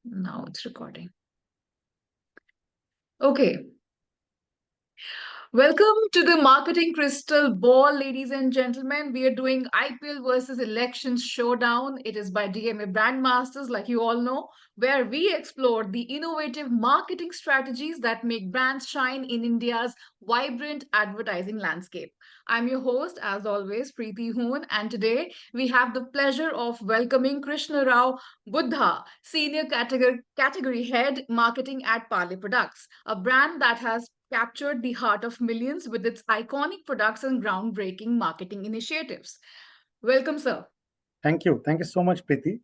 Now it's recording. Okay. Welcome to the Marketing Crystal Ball, ladies and gentlemen. We are doing IPL versus Elections Showdown. It is by DMA Brandmasters, like you all know, where we explore the innovative marketing strategies that make brands shine in India's vibrant advertising landscape. I'm your host, as always, Preeti Hoon, and today we have the pleasure of welcoming Krishnarao Buddha, Senior Category Head Marketing at Parle Products, a brand that has captured the heart of millions with its iconic products and groundbreaking marketing initiatives. Welcome, sir. Thank you. Thank you so much, Preeti.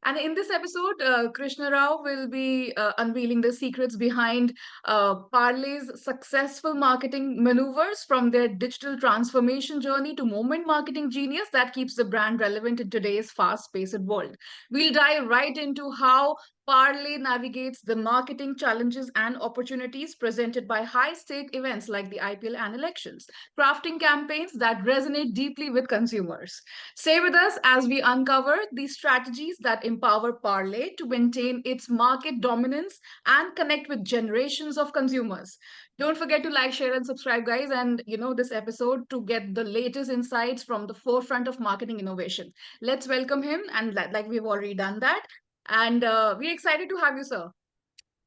And in this episode, Krishna Rao will be unveiling the secrets behind Parley's successful marketing maneuvers, from their digital transformation journey to moment marketing genius that keeps the brand relevant in today's fast paced world. We'll dive right into how Parley navigates the marketing challenges and opportunities presented by high stake events like the IPL and elections, crafting campaigns that resonate deeply with consumers. Stay with us as we uncover the strategies that empower Parle to maintain its market dominance and connect with generations of consumers. Don't forget to like, share, and subscribe, guys, and this episode to get the latest insights from the forefront of marketing innovation. Let's welcome him, and like we've already done that. And we're excited to have you, sir.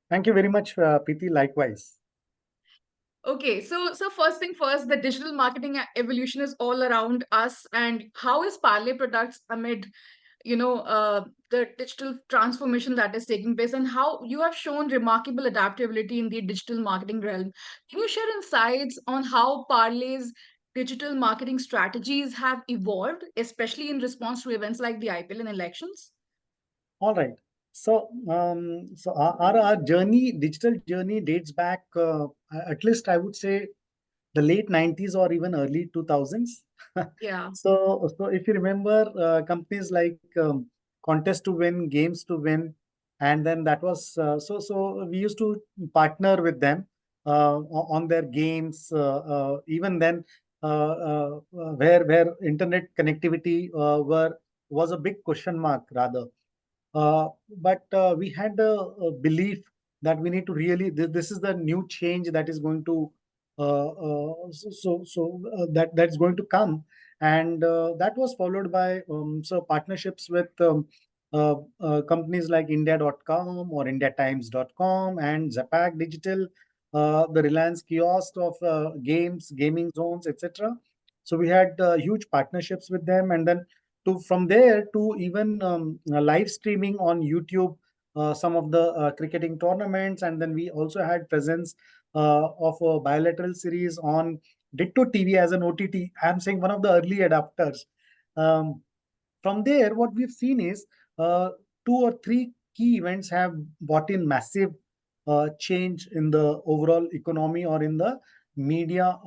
Thank you very much, Preeti. Likewise. Okay, so first thing first, the digital marketing evolution is all around us, and how is Parle Products amid the digital transformation that is taking place, and how you have shown remarkable adaptability in the digital marketing realm. Can you share insights on how Parle's digital marketing strategies have evolved, especially in response to events like the IPL and elections? All right. So our journey, digital journey, dates back at least I would say the late 90s or even early 2000s. Yeah. So if you remember, companies like Contest to Win, Games to Win, and then that was so we used to partner with them on their games. Even then, where internet connectivity was a big question mark rather. But we had a belief that we need to really this is the new change that is going to that's going to come, and that was followed by partnerships with companies like India.com or IndiaTimes.com and Zapak Digital, the Reliance kiosk of games, gaming zones, etc. So we had huge partnerships with them, and then to from there to even live streaming on YouTube some of the cricketing tournaments, and then we also had presence of a bilateral series on Ditto TV as an OTT. I'm saying one of the early adapters. Um, from there, what we've seen is two or three key events have brought in massive change in the overall economy or in the media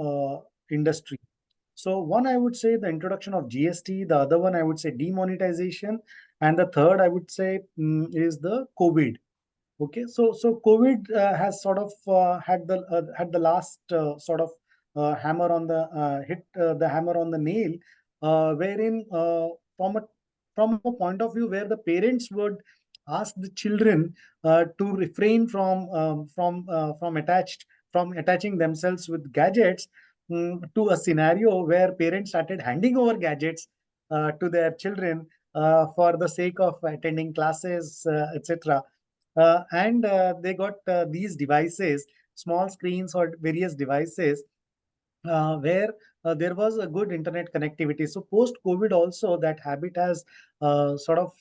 industry. So one, I would say the introduction of GST, the other one I would say demonetization, and the third I would say is the COVID. Okay, so COVID has sort of had the last sort of hammer on the hit the hammer on the nail, wherein from a point of view where the parents would ask the children to refrain from attaching themselves with gadgets, to a scenario where parents started handing over gadgets to their children for the sake of attending classes, etc. And they got these devices, small screens or various devices, where there was a good internet connectivity. So post COVID also that habit has sort of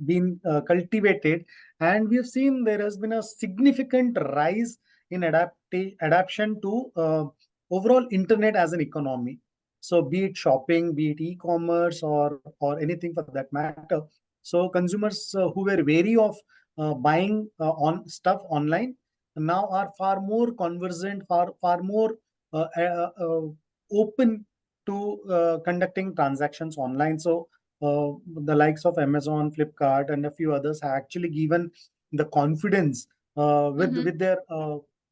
been cultivated, and we have seen there has been a significant rise in adaptation to overall internet as an economy. So be it shopping, be it e-commerce, or anything for that matter. So consumers who were wary of buying on stuff online now are far more conversant, far more open to conducting transactions online. So the likes of Amazon, Flipkart, and a few others have actually given the confidence Mm-hmm.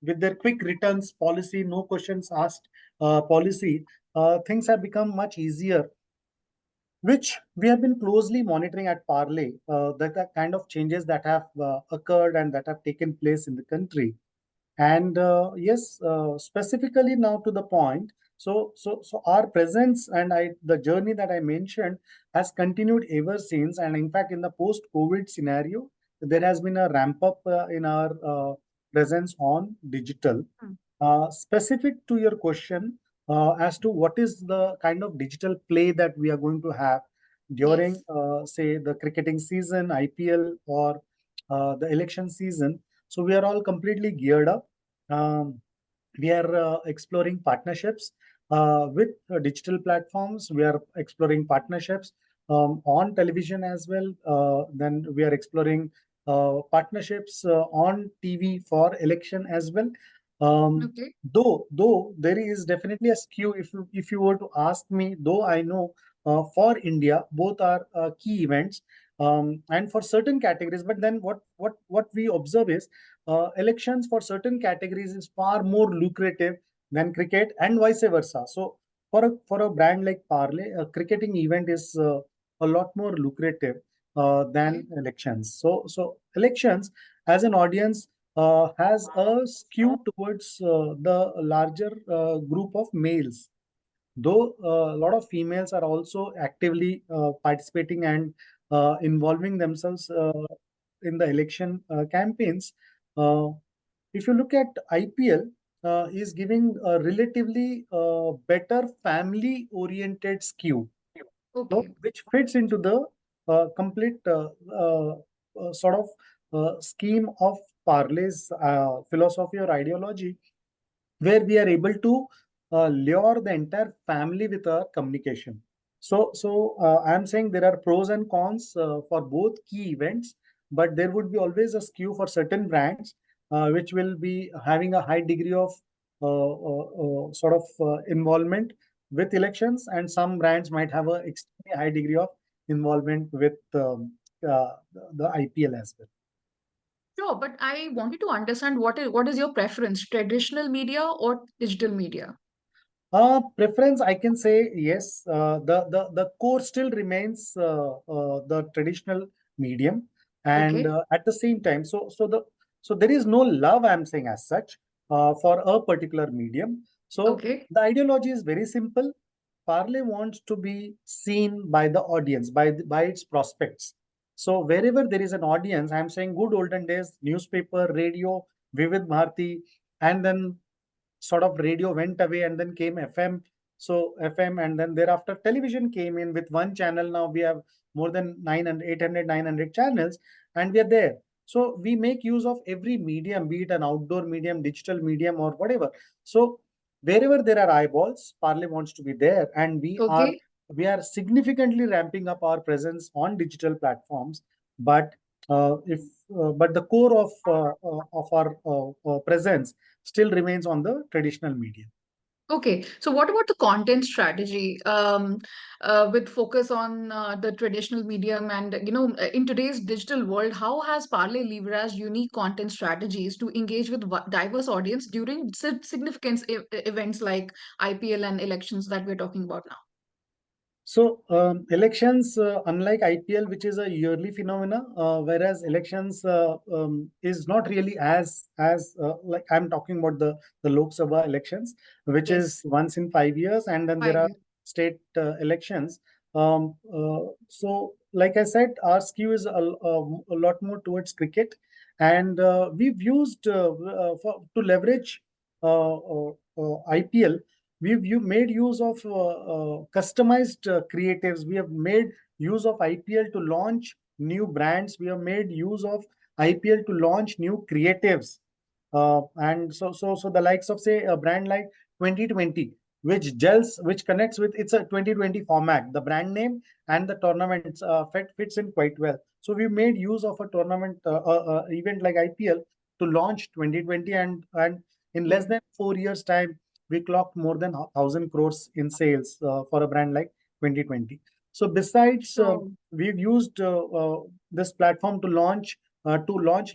with their quick returns policy, no questions asked policy. Things have become much easier which we have been closely monitoring at Parle, the kind of changes that have occurred and that have taken place in the country. And yes, specifically now to the point. So our presence and the journey that I mentioned has continued ever since. And in fact, in the post-COVID scenario, there has been a ramp up in our presence on digital. Hmm. Specific to your question, as to what is the kind of digital play that we are going to have during, Yes. say, the cricketing season, IPL, or the election season. So we are all completely geared up. We are exploring partnerships with digital platforms. We are exploring partnerships on television as well. Then we are exploring partnerships on TV for election as well. Okay. Though there is definitely a skew, if you were to ask me, though I know for India both are key events, and for certain categories. But then what we observe is elections for certain categories is far more lucrative than cricket, and vice versa. So for a brand like Parle, a cricketing event is a lot more lucrative than Okay. elections. So elections as an audience has a skew towards the larger group of males, though a lot of females are also actively participating and involving themselves in the election campaigns. Uh, if you look at IPL, is giving a relatively better family-oriented skew, so Okay. which fits into the complete sort of scheme of Parley's philosophy or ideology, where we are able to lure the entire family with our communication. So I'm saying there are pros and cons for both key events, but there would be always a skew for certain brands, which will be having a high degree of sort of involvement with elections, and some brands might have a extremely high degree of involvement with the IPL as well. Sure, but I wanted to understand what is your preference, traditional media or digital media? Preference, I can say yes. The core still remains the traditional medium, and Okay. at the same time, so there is no love, I'm saying, as such for a particular medium. So Okay. the ideology is very simple. Parle wants to be seen by the audience, by its prospects. So wherever there is an audience, I'm saying good olden days, newspaper, radio, Vivid Bharati, and then sort of radio went away and then came FM. So FM, and then thereafter television came in with one channel. Now we have more than 900, 800, 900 channels, and we are there. So we make use of every medium, be it an outdoor medium, digital medium, or whatever. So wherever there are eyeballs, Parle wants to be there, and Okay. we are significantly ramping up our presence on digital platforms. But if but the core of our presence still remains on the traditional media. Okay. So what about the content strategy, with focus on the traditional medium and in today's digital world, how has Parley leveraged unique content strategies to engage with diverse audience during significant events like IPL and elections that we're talking about now? So elections, unlike IPL, which is a yearly phenomena, whereas elections is not really as like I'm talking about the Lok Sabha elections, which is Yes. once in 5 years, and then there 5 years. are state elections. So, like I said, our skew is a lot more towards cricket, and we've used to leverage IPL. We've made use of customized creatives. We have made use of IPL to launch new brands. We have made use of IPL to launch new creatives. And so the likes of, say, a brand like 2020, which gels, which connects with, it's a 2020 format. The brand name and the tournament fits in quite well. So we made use of a tournament event like IPL to launch 2020, and in less Okay. than 4 years' time, we clocked more than 1,000 crores in sales for a brand like 2020. So besides, So, we've used this platform to launch a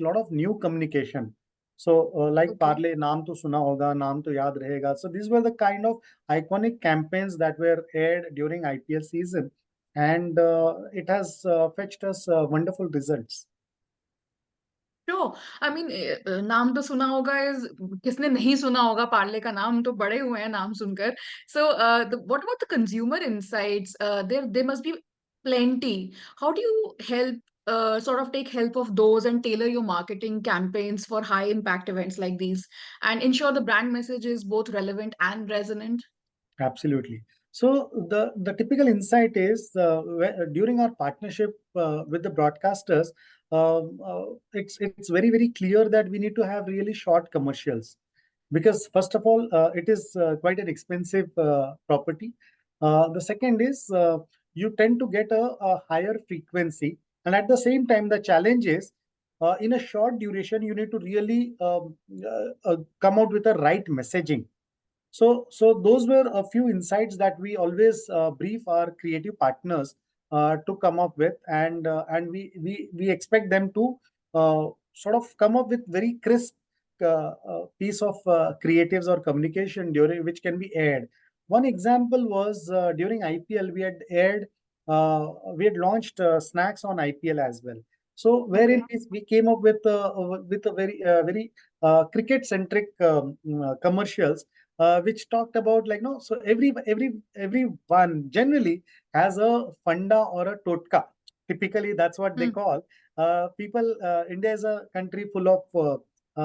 lot of new communication. So like okay. Parle, naam to suna hoga, naam to yaad rahega. So these were the kind of iconic campaigns that were aired during IPL season. and it has fetched us wonderful results. Sure. I mean, नाम तो सुना होगा, इस किसने नहीं सुना होगा पार्ले का नाम, तो बड़े हुए हैं नाम सुनकर. So, what about the consumer insights? There must be plenty. How do you help, sort of take help of those and tailor your marketing campaigns for high impact events like these and ensure the brand message is both relevant and resonant? Absolutely. So the typical insight is during our partnership with the broadcasters, it's very clear that we need to have really short commercials, because first of all it is quite an expensive property. The second is you tend to get a higher frequency, and at the same time the challenge is in a short duration you need to really come out with the right messaging. So those were a few insights that we always brief our creative partners to come up with, and we expect them to sort of come up with very crisp piece of creatives or communication during which can be aired. One example was during IPL we had launched snacks on IPL as well. So wherein Okay. we came up with a very cricket centric commercials which talked about, like, no, so everyone generally has a funda or a totka. Typically that's what they Hmm. call people. India is a country full of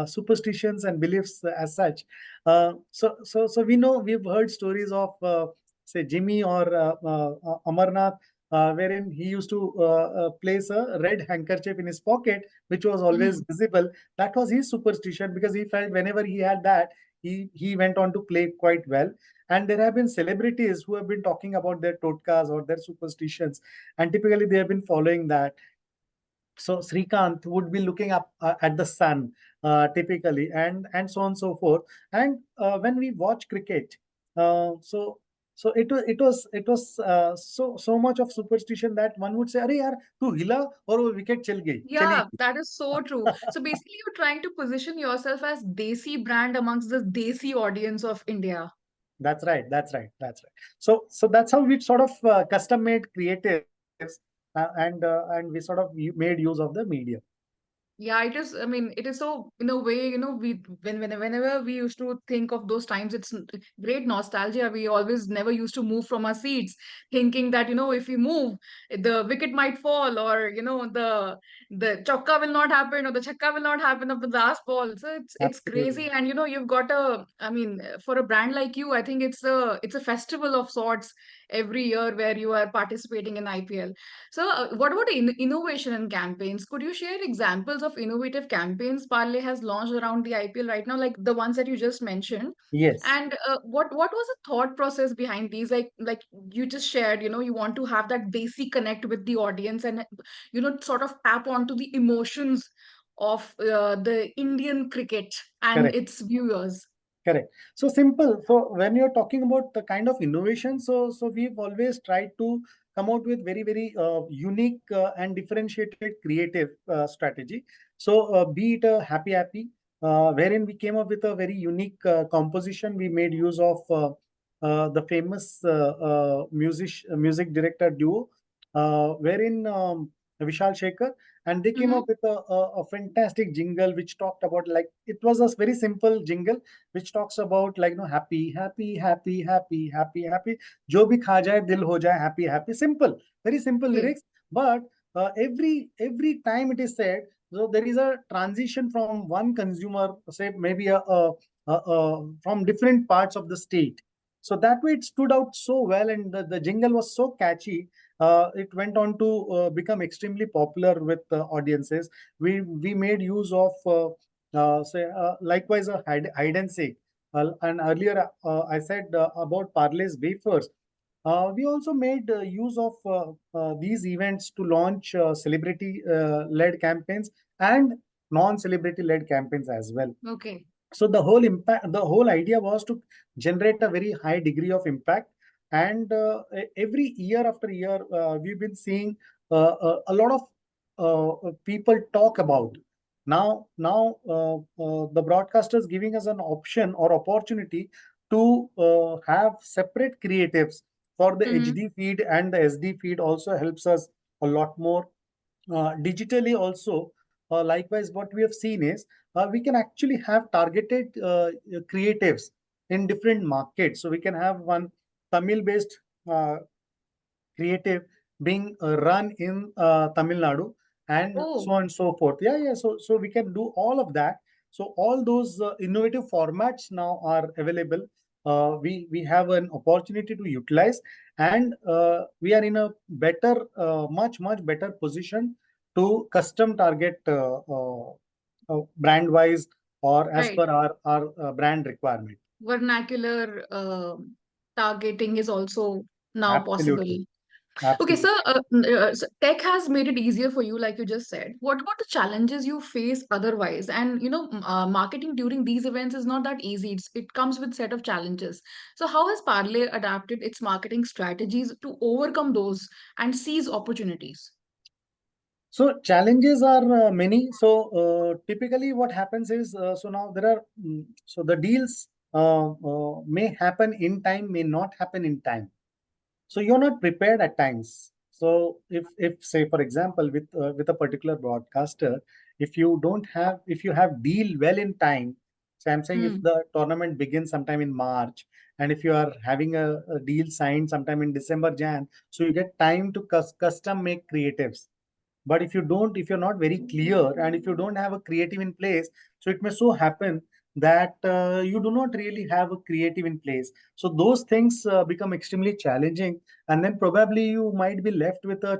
superstitions and beliefs as such. So we know, we've heard stories of say Jimmy or Amarnath, wherein he used to place a red handkerchief in his pocket, which was always Hmm. visible. That was his superstition, because he felt whenever he had that, he went on to play quite well. And there have been celebrities who have been talking about their totkas or their superstitions, and typically they have been following that. So Srikanth would be looking up at the sun typically, and so on and so forth. And when we watch cricket, so it was so much of superstition that one would say, "Arey yaar, tu hila aur wo wicket chali Yeah, that is so true. gayi." So basically, you're trying to position yourself as Desi brand amongst the Desi audience of India. That's right. That's right. That's right. So that's how we sort of custom made creatives, and we sort of made use of the media. Yeah, it is. I mean, it is so, in a way, whenever we used to think of those times, it's great nostalgia. We always never used to move from our seats, thinking that, if we move, the wicket might fall, or, the chokka will not happen, or the chakka will not happen of the last ball. So it's Absolutely. crazy. And you've got I mean, for a brand like you, I think it's a festival of sorts every year where you are participating in IPL. So, what about innovation and campaigns? Could you share examples of innovative campaigns Parle has launched around the IPL right now, like the ones that you just mentioned? Yes. And what was the thought process behind these? Like you just shared, you want to have that basic connect with the audience and sort of tap onto the emotions of the Indian cricket and Correct. its viewers. Correct. So simple. So when you're talking about the kind of innovation, so we've always tried to come out with very unique and differentiated creative strategy. So be it a happy, wherein we came up with a very unique composition. We made use of the famous music director duo, wherein Vishal Shekhar, and they came Mm-hmm. up with a fantastic jingle which talked about, like, it was a very simple jingle which talks about, like, happy, जो भी खा जाए दिल हो जाए happy, simple, very simple Okay. lyrics. But every time it is said, so there is a transition from one consumer, say maybe from different parts of the state. So that way it stood out so well, and the jingle was so catchy. It went on to become extremely popular with audiences. We made use of say likewise a hide and seek. And earlier I said about Parle's wafers. We also made use of these events to launch celebrity-led campaigns and non-celebrity-led campaigns as well. Okay. So the whole idea was to generate a very high degree of impact. And every year after year, we've been seeing a lot of people talk about. Now the broadcasters giving us an option or opportunity to have separate creatives For the Mm-hmm. HD feed and the SD feed also helps us a lot more. Digitally also, likewise, what we have seen is we can actually have targeted creatives in different markets. So we can have one Tamil based creative being run in Tamil Nadu, and so Oh, on and so forth. Yeah, yeah. So we can do all of that. So all those innovative formats now are available. We have an opportunity to utilize, and we are in a better, much better position to custom target brand wise or as right. per our brand requirement. Vernacular targeting is also now possible. Absolutely, Okay, absolutely. sir, so tech has made it easier for you, like you just said. What about the challenges you face otherwise? And marketing during these events is not that easy. It comes with set of challenges. So how has Parle adapted its marketing strategies to overcome those and seize opportunities? So challenges are many. So typically, what happens is so now there are so the deals may happen in time, may not happen in time. So you're not prepared at times. So if say for example with a particular broadcaster, if you have deal well in time. So I'm saying if Hmm. the tournament begins sometime in March, and if you are having a deal signed sometime in December, Jan, so you get time to custom make creatives. But if you don't, if you're not very clear, and if you don't have a creative in place, so it may so happen that you do not really have a creative in place. So those things become extremely challenging, and then probably you might be left with a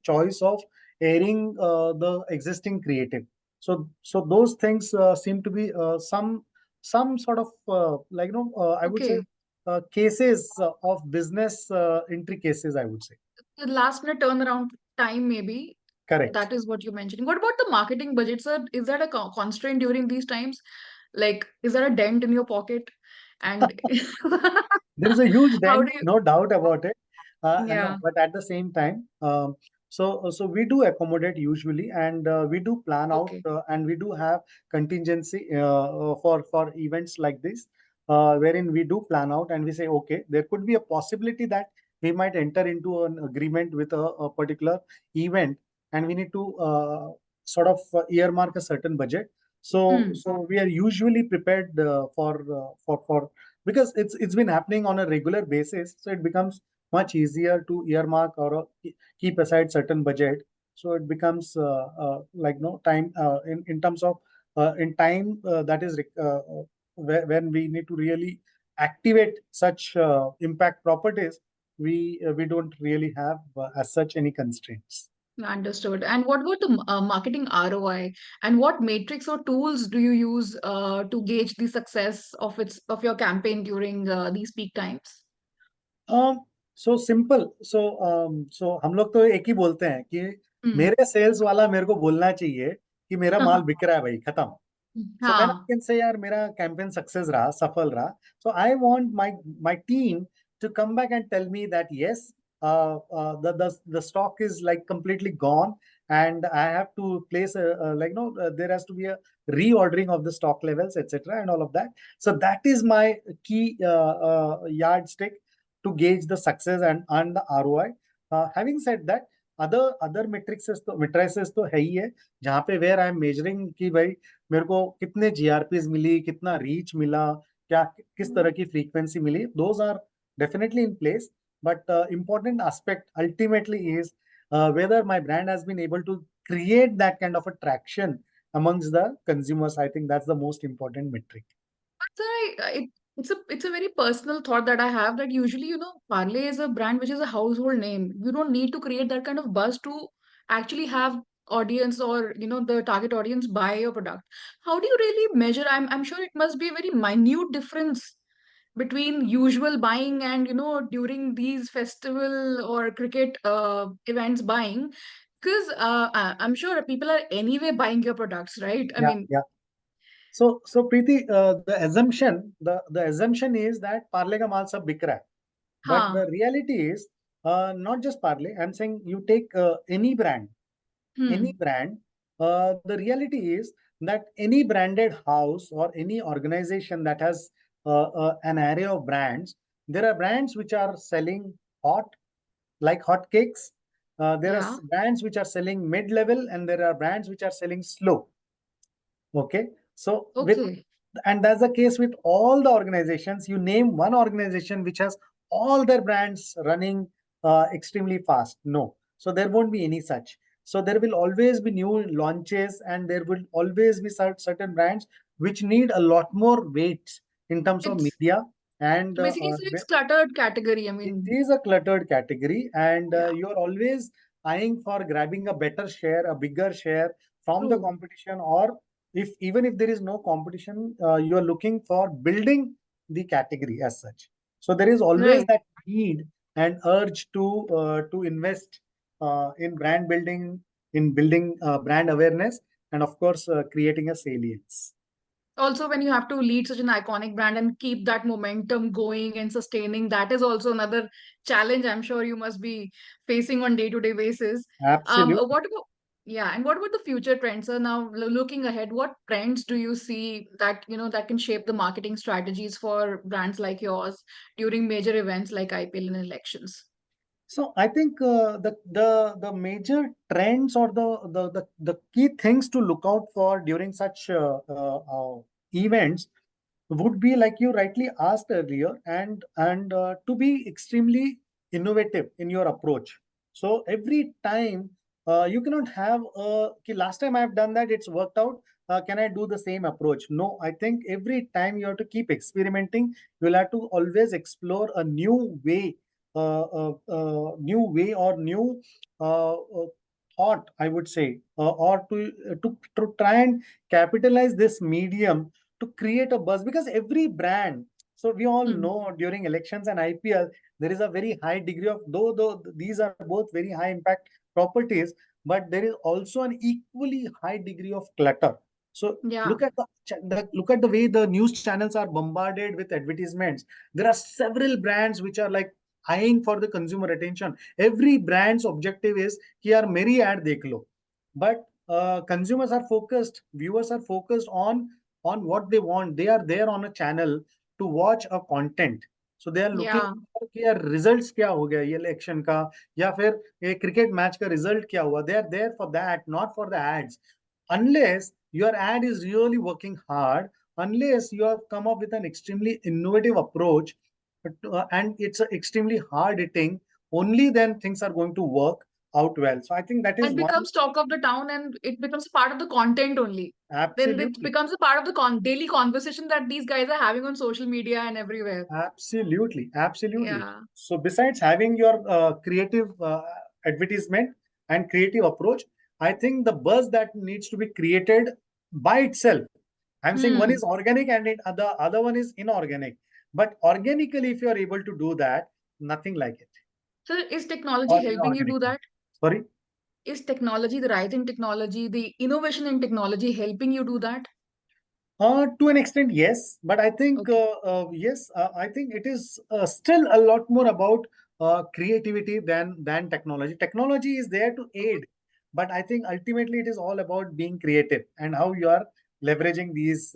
choice of airing the existing creative. So those things seem to be some sort of I would say Okay. cases of business intricacies, I would say. The last minute turnaround time, maybe. Correct. That is what you're mentioning. What about the marketing budget, sir? Is that a constraint during these times? Like, is there a dent in your pocket? And There is a huge how dent, do you? no doubt about it. No, Yeah. but at the same time, so we do accommodate usually, and we do plan out, Okay. and we do have contingency for events like this, wherein we do plan out, and we say, okay, there could be a possibility that we might enter into an agreement with a particular event, and we need to sort of earmark a certain budget. Hmm. So we are usually prepared for because it's been happening on a regular basis, so it becomes much easier to earmark or keep aside certain budget. So it becomes like no time in terms of in time that is when we need to really activate such impact properties, we don't really have as such any constraints. Understood. And what about the marketing ROI? And what matrix or tools do you use to gauge the success of your campaign during these peak times? So simple so हम लोग तो एक ही बोलते हैं कि Hmm. मेरे sales वाला मेरे को बोलना चाहिए कि मेरा माल बिक रहा है भाई, खत्म. So then I हाँ. can say, यार मेरा campaign success रहा, सफल रहा. So I want my team to come back and tell me that yes, the stock is like completely gone, and I have to place there has to be a reordering of the stock levels, etc., and all of that. So that is my key yardstick to gauge the success and the ROI. Having said that, other matrices तो है ही है, जहाँ पे where I am measuring कि भाई मेरे को कितने जीआरपीज मिली, कितना रीच मिला, क्या किस तरह की फ्रीक्वेंसी मिली, those are definitely in place. But important aspect ultimately is whether my brand has been able to create that kind of attraction amongst the consumers. I think that's the most important metric. So it's a very personal thought that I have that usually, Parle is a brand which is a household name. You don't need to create that kind of buzz to actually have audience or the target audience buy your product. How do you really measure? I'm sure it must be a very minute difference between usual buying and during these festival or cricket events buying, because I'm sure people are anyway buying your products, right? I Yeah, mean, yeah. So Preeti, the assumption is that Parle ka maal sab बिक रहा है. But huh. the reality is not just Parle. I'm saying you take any Hmm. brand. The reality is that any branded house or any organization that has an array of brands, there are brands which are selling hot, like hotcakes. There are Yeah. brands which are selling mid-level, and there are brands which are selling slow. Okay, so with Okay. and that's the case with all the organizations. You name one organization which has all their brands running extremely fast. No, so there won't be any such. So there will always be new launches, and there will always be certain brands which need a lot more weight in terms of It's media. And basically, so it's cluttered category. I it mean, is a cluttered category, and yeah, you are always eyeing for grabbing a better share, a bigger share from the true. competition, or if even if there is no competition, you are looking for building the category as such. So there is always Right. that need and urge to invest in brand building, in building brand awareness, and of course creating a salience. Also, when you have to lead such an iconic brand and keep that momentum going and sustaining, that is also another challenge I'm sure you must be facing on day-to-day basis. Absolutely. What about, yeah, and what about the future trends? So now looking ahead, what trends do you see that, that can shape the marketing strategies for brands like yours during major events like IPL and elections? So I think the major trends, or the key things to look out for during such events would be, like you rightly asked earlier, and to be extremely innovative in your approach. So every time you cannot have "Okay, last time I've done that, it's worked out. Can I do the same approach?" No, I think every time you have to keep experimenting. You'll have to always explore a new way or new thought, I would say, or to try and capitalize this medium to create a buzz, because every brand, so we all Hmm. know during elections and IPL, there is a very high degree of, though these are both very high impact properties, but there is also an equally high degree of clutter. So Yeah. look at the way the news channels are bombarded with advertisements. There are several brands which are like eyeing for the consumer attention. Every brand's objective is कि यार मेरी ad देख लो. But consumers are focused, viewers are focused on what they want. They are there on a channel to watch a content. So they are looking Yeah. for कि यार results क्या हो गया ये election का, या फिर ये cricket match का result क्या हुआ. They are there for that, not for the ads. Unless your ad is really working hard, unless you have come up with an extremely innovative approach, and it's extremely hard hitting, only then things are going to work out well. So I think that is And one. becomes talk of the town and it becomes a part of the content only. Then it Absolutely. becomes a part of the daily conversation that these guys are having on social media and everywhere. Absolutely, absolutely. Yeah. So besides having your creative advertisement and creative approach, I think the buzz that needs to be created by itself. I'm saying one Hmm. is organic, and the other one is inorganic. But organically, if you are able to do that, nothing like it. So is technology Or helping you do inorganically. that? Sorry. Is technology, the rise in technology, the innovation in technology helping you do that? To an extent, yes, but I think Okay. yes, I think it is still a lot more about creativity than technology. Technology is there to aid, but I think ultimately it is all about being creative and how you are leveraging these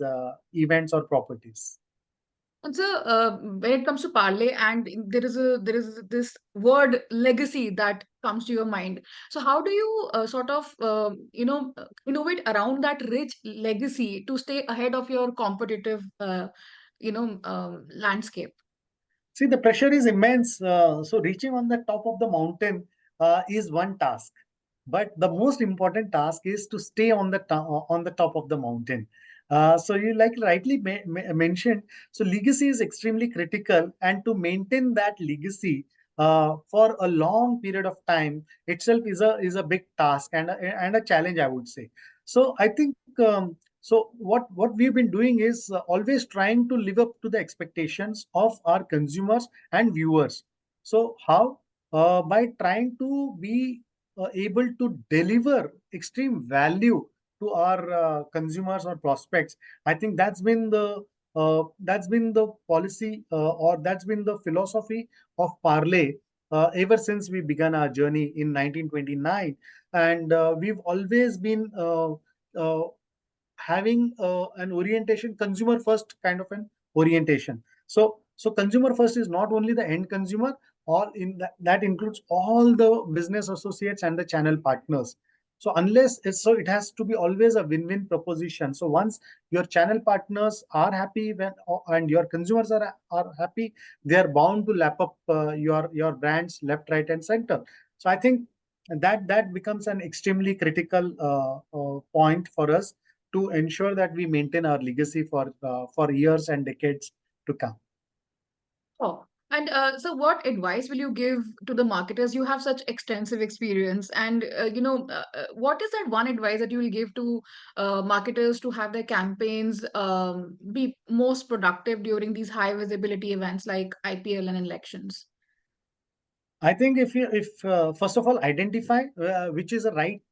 events or properties. And so, when it comes to Parle, and there is this word legacy that comes to your mind. So, how do you sort of innovate around that rich legacy to stay ahead of your competitive landscape? See, the pressure is immense. So reaching on the top of the mountain is one task, but the most important task is to stay on the top of the mountain. So you like rightly mentioned. So legacy is extremely critical, and to maintain that legacy for a long period of time itself is a big task and a challenge, I would say. So I think. So what we've been doing is always trying to live up to the expectations of our consumers and viewers. So how? By trying to be able to deliver extreme value to our consumers or prospects. I think that's been the policy, or that's been the philosophy of Parle ever since we began our journey in 1929, and we've always been having an orientation, consumer first kind of an orientation. So So consumer first is not only the end consumer, all in that includes all the business associates and the channel partners. So unless it's so, it has to be always a win-win proposition. So once your channel partners are happy and your consumers are happy, they are bound to lap up your brands left, right, and center. So I think that becomes an extremely critical point for us to ensure that we maintain our legacy for years and decades to come. Oh, and so what advice will you give to the marketers? You have such extensive experience, and what is that one advice that you will give to marketers to have their campaigns be most productive during these high visibility events like IPL and elections? I think if first of all identify which is a right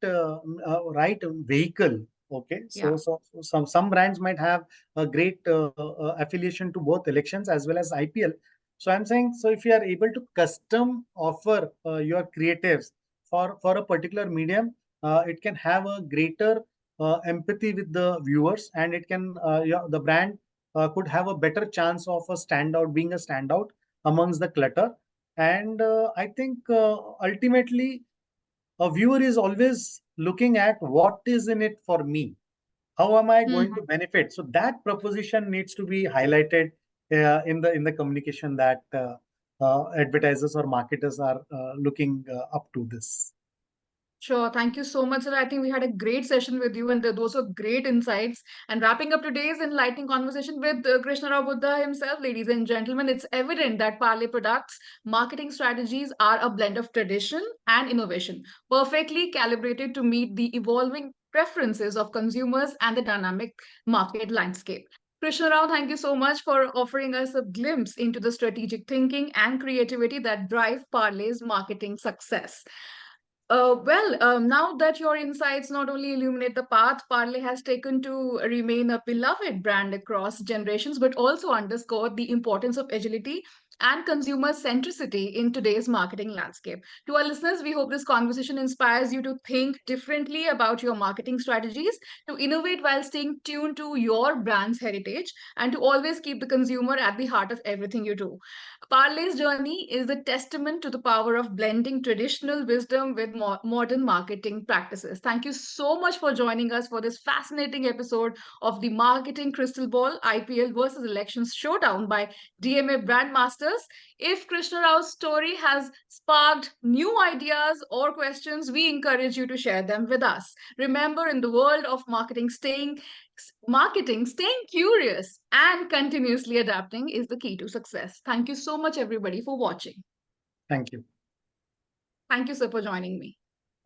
vehicle. Okay, Yeah. so some brands might have a great affiliation to both elections as well as IPL. So I'm saying, so if you are able to custom offer your creatives for a particular medium, it can have a greater empathy with the viewers, and it can the brand could have a better chance of being a standout amongst the clutter. And I think ultimately, a viewer is always looking at what is in it for me. How am I going to benefit? So that proposition needs to be highlighted in the communication that advertisers or marketers are looking up to this. Sure. Thank you so much, sir. I think we had a great session with you, and those were great insights. And wrapping up today's enlightening conversation with Krishnarao Buddha himself, ladies and gentlemen, it's evident that Parle Products' marketing strategies are a blend of tradition and innovation, perfectly calibrated to meet the evolving preferences of consumers and the dynamic market landscape. Krishnarao, thank you so much for offering us a glimpse into the strategic thinking and creativity that drive Parle's marketing success. Now that your insights not only illuminate the path Parle has taken to remain a beloved brand across generations, but also underscore the importance of agility and consumer centricity in today's marketing landscape. To our listeners, we hope this conversation inspires you to think differently about your marketing strategies, to innovate while staying tuned to your brand's heritage, and to always keep the consumer at the heart of everything you do. Parley's journey is a testament to the power of blending traditional wisdom with modern marketing practices. Thank you so much for joining us for this fascinating episode of the Marketing Crystal Ball IPL versus Elections Showdown by DMA Brandmasters. If Krishna Rao's story has sparked new ideas or questions, we encourage you to share them with us. Remember, in the world of marketing, staying curious and continuously adapting is the key to success. Thank you so much, everybody, for watching. Thank you. Thank you, sir, for joining me.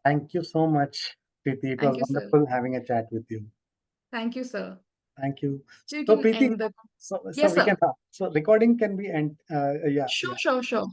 Thank you so much, Preeti. It was Thank you, sir. wonderful having a chat with you. Thank you, sir. Thank you. So you So can Preeti, end the. so Yes, we sir. can so recording can be end. Yeah, Sure, yeah. sure, sure.